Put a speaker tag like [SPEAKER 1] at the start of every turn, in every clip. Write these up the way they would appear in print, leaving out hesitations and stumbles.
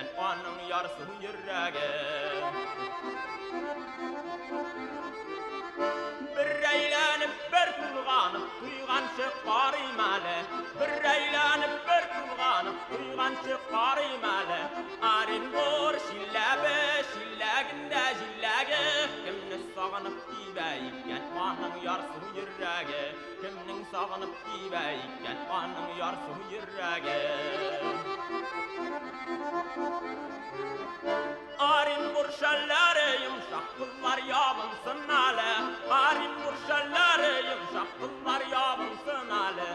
[SPEAKER 1] икән аның ярсу йөрәге. Бер әйләнеп, бер тулганып, туйганчы карыйм әле. Бер әйләнеп, бер тулганып, туйганчы карыйм әле. Оренбур шилләбе, шилләгендә җилләге. Кемне сагынып кибә икән аның ярсу йөрәге. Кемнең сагынып кибә икән аның ярсу йөрәге. Оренбур шәлләре йомшак кызлар ябынсын әле. Оренбур шәлләре йомшак кызлар ябынсын әле.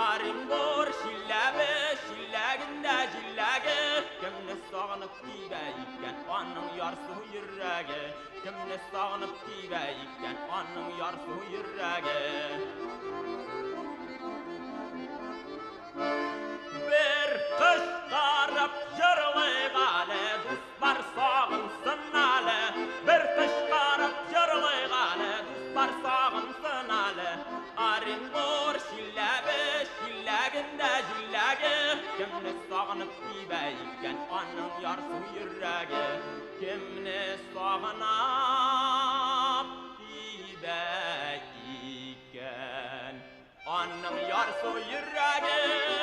[SPEAKER 1] Оренбур шилләбе, шилләгендә җилләге. Кемне сагынып кибә икән аның ярсу йөрәге. Кемне сагынып кибә икән аның ярсу йөрәге. Бер кычкырып җырлыйк әле, дуслар сагынсын әле. Бер кычкырып җырлыйк әле, дуслар сагынсын әле. Оренбур шилләбе, шилләгендә җилләге. Кемне сагынып кибә икән аның ярсу йөрәге. Кемне сагынып кибә икән аның ярсу йөрәге.